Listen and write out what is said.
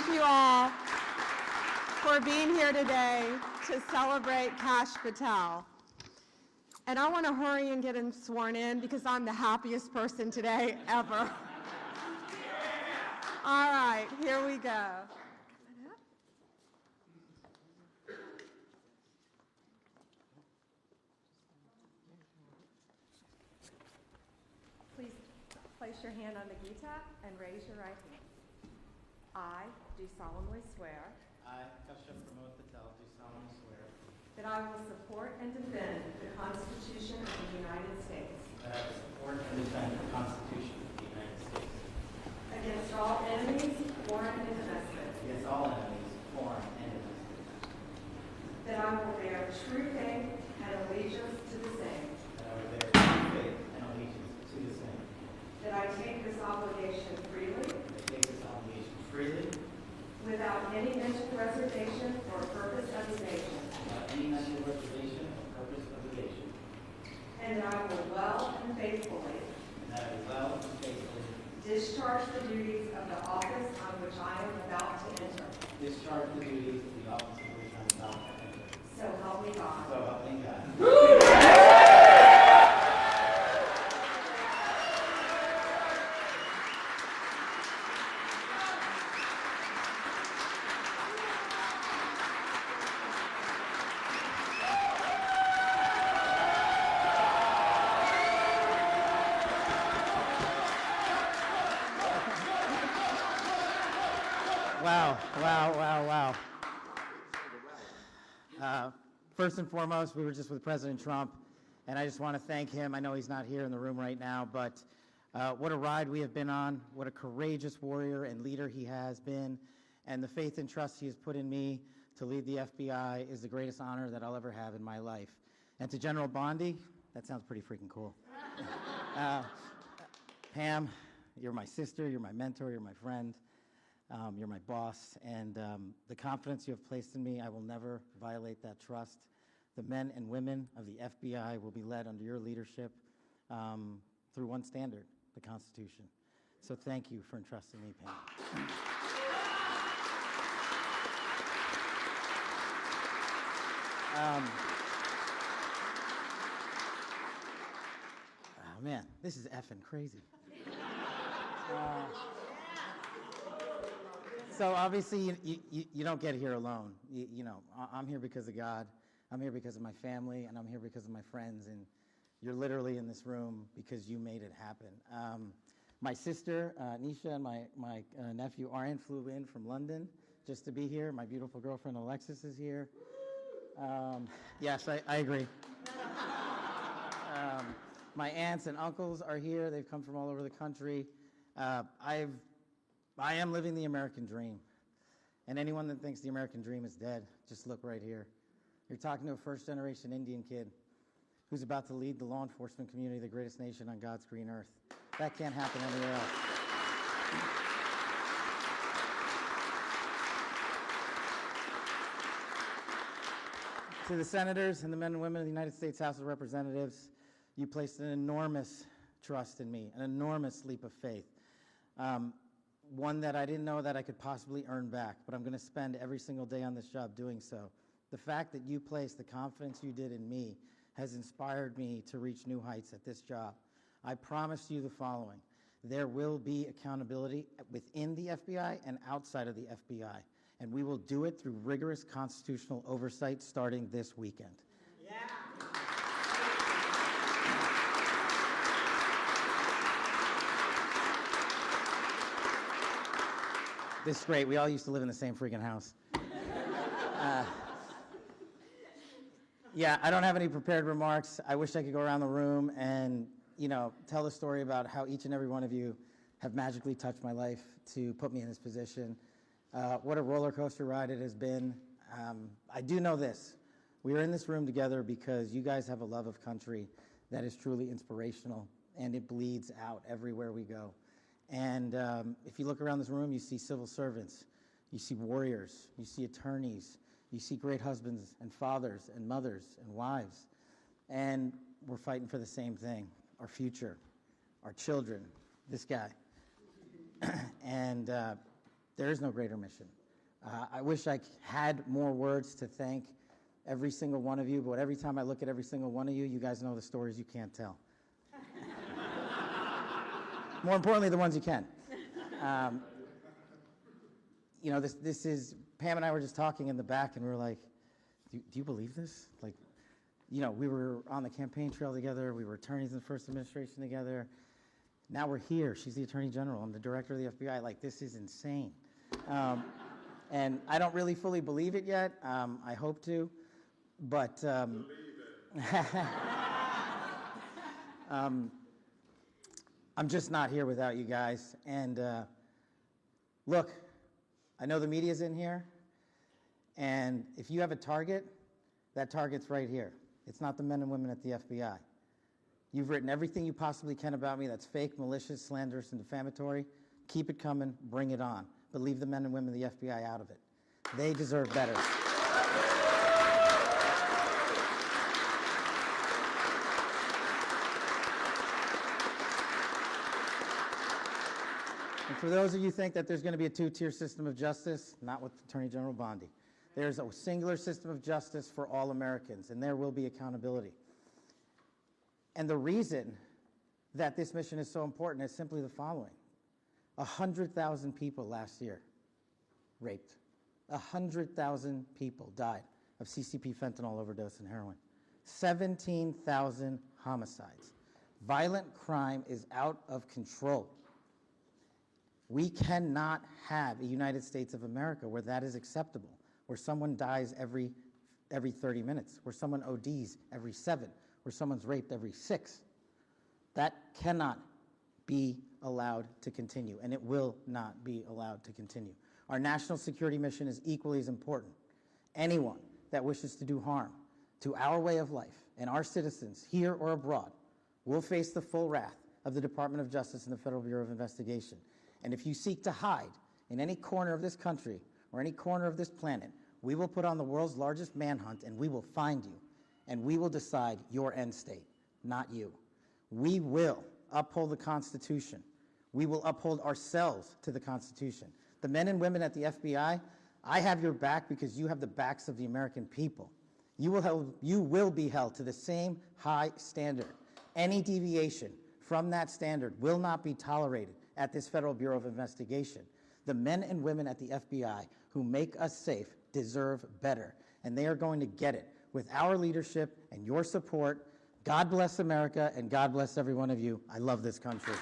thank you all for being here today to celebrate Kash Patel. And I want to hurry and get him sworn in because I'm the happiest person today ever. All right, here we go. Please place your hand on the gita and raise your right hand. I do solemnly swear I, Kash Patel, do solemnly swear that I will support and defend the Constitution of the United States that I will support and defend the Constitution of the United States against all enemies, foreign and domestic, against all enemies, foreign and domestic, that I will bear true faith and allegiance to the same, that I will bear true faith and allegiance to the same, that I take this obligation freely, and I take this obligation freely, without any mental reservation or purpose of evasion, without any mental reservation or purpose of evasion, and that I will well and faithfully and that I will well and faithfully discharge the duties of the office on which I am about to enter. discharge the duties of the office of which I am about to enter. So help me God. So help me God. Wow. First and foremost, we were just with President Trump, and I just want to thank him. I know he's not here in the room right now, but what a ride we have been on, what a courageous warrior and leader he has been, and the faith and trust he has put in me to lead the FBI is the greatest honor that I'll ever have in my life. And to General Bondi, that sounds pretty freaking cool. Pam, you're my sister, you're my mentor, you're my friend. You're my boss, and the confidence you have placed in me, I will never violate that trust. The men and women of the FBI will be led under your leadership through one standard, the Constitution. So thank you for entrusting me, Pam. Oh man, this is effing crazy. So obviously, you don't get here alone. You know, I'm here because of God. I'm here because of my family, and I'm here because of my friends. And you're literally in this room because you made it happen. My sister, Nisha, and my nephew, Aryan, flew in from London just to be here. My beautiful girlfriend, Alexis, is here. Yes, I agree. My aunts and uncles are here. They've come from all over the country. I am living the American dream. And anyone that thinks the American dream is dead, just look right here. You're talking to a first-generation Indian kid who's about to lead the law enforcement community, the greatest nation on God's green earth. That can't happen anywhere else. To the senators and the men and women of the United States House of Representatives, you placed an enormous trust in me, an enormous leap of faith. One that I didn't know that I could possibly earn back, but I'm going to spend every single day on this job doing so. The fact that you placed the confidence you did in me has inspired me to reach new heights at this job. I promise you the following. There will be accountability within the FBI and outside of the FBI, and we will do it through rigorous constitutional oversight starting this weekend. Yeah. This is great. We all used to live in the same freaking house. Yeah, I don't have any prepared remarks. I wish I could go around the room and, tell the story about how each and every one of you have magically touched my life to put me in this position. What a roller coaster ride it has been. I do know this. We are in this room together because you guys have a love of country that is truly inspirational, and it bleeds out everywhere we go. And if you look around this room, you see civil servants, you see warriors, you see attorneys, you see great husbands and fathers and mothers and wives. And we're fighting for the same thing, our future, our children, this guy. And There is no greater mission. I wish I had more words to thank every single one of you, but every time I look at every single one of you, you guys know the stories you can't tell. More importantly, the ones you can. You know, this is, Pam and I were just talking in the back, and we were like, do you believe this? Like, you know, we were on the campaign trail together, we were attorneys in the first administration together. Now we're here. She's the Attorney General. I'm the Director of the FBI. Like, this is insane. And I don't really fully believe it yet. I hope to, but Believe it. I'm just not here without you guys. And look, I know the media's in here, and if you have a target, that target's right here. It's not the men and women at the FBI. You've written everything you possibly can about me that's fake, malicious, slanderous, and defamatory. Keep it coming, bring it on. But leave the men and women of the FBI out of it. They deserve better. And for those of you who think that there's going to be a two-tier system of justice, not with Attorney General Bondi. There's a singular system of justice for all Americans, and there will be accountability. And the reason that this mission is so important is simply the following. 100,000 people last year raped. 100,000 people died of CCP fentanyl overdose and heroin. 17,000 homicides. Violent crime is out of control. We cannot have a United States of America where that is acceptable, where someone dies every 30 minutes, where someone ODs every 7, where someone's raped every 6. That cannot be allowed to continue, and it will not be allowed to continue. Our national security mission is equally as important. Anyone that wishes to do harm to our way of life and our citizens here or abroad will face the full wrath of the Department of Justice and the Federal Bureau of Investigation. And if you seek to hide in any corner of this country or any corner of this planet, we will put on the world's largest manhunt, and we will find you, and we will decide your end state, not you. We will uphold the Constitution. We will uphold ourselves to the Constitution. The men and women at the FBI, I have your back because you have the backs of the American people. You will be held to the same high standard. Any deviation from that standard will not be tolerated at this Federal Bureau of Investigation. The men and women at the FBI who make us safe deserve better, and they are going to get it with our leadership and your support. God bless America, and God bless every one of you. I love this country.